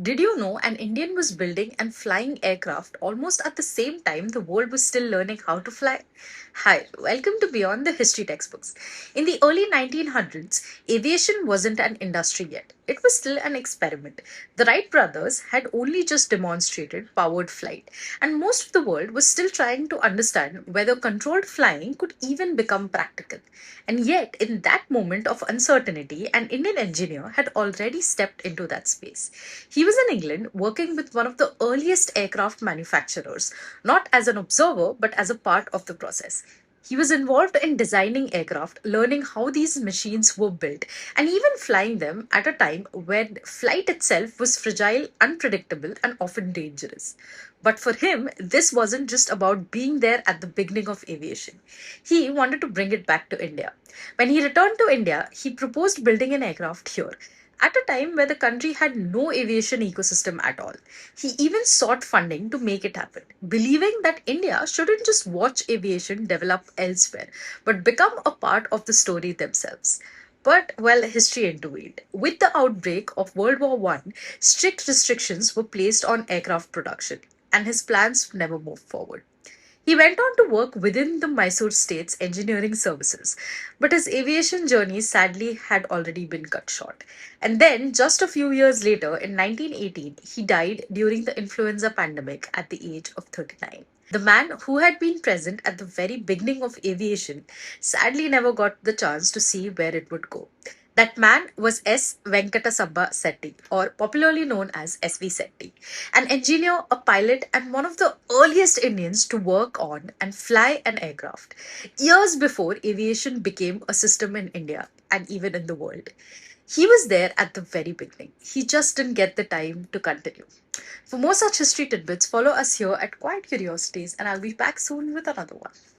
Did you know an Indian was building and flying aircraft almost at the same time the world was still learning how to fly? Hi, welcome to Beyond the History Textbooks. In the early 1900s, aviation wasn't an industry yet. It was still an experiment. The Wright brothers had only just demonstrated powered flight, and most of the world was still trying to understand whether controlled flying could even become practical. And yet, in that moment of uncertainty, an Indian engineer had already stepped into that space. He was in England working with one of the earliest aircraft manufacturers, not as an observer, but as a part of the process. He was involved in designing aircraft, learning how these machines were built, and even flying them at a time when flight itself was fragile, unpredictable, and often dangerous. But for him, this wasn't just about being there at the beginning of aviation. He wanted to bring it back to India. When he returned to India, he proposed building an aircraft here at a time where the country had no aviation ecosystem at all. He even sought funding to make it happen, believing that India shouldn't just watch aviation develop elsewhere, but become a part of the story themselves. But, well, history intervened. With the outbreak of World War One, strict restrictions were placed on aircraft production, and his plans never moved forward. He went on to work within the Mysore State's engineering services, but his aviation journey sadly had already been cut short. And then, just a few years later, in 1918, he died during the influenza pandemic at the age of 39. The man who had been present at the very beginning of aviation sadly never got the chance to see where it would go. That man was S. Venkatasubba Setty, or popularly known as S.V. Setty, an engineer, a pilot, and one of the earliest Indians to work on and fly an aircraft, years before aviation became a system in India and even in the world. He was there at the very beginning. He just didn't get the time to continue. For more such history tidbits, follow us here at Quiet Curiosities, and I'll be back soon with another one.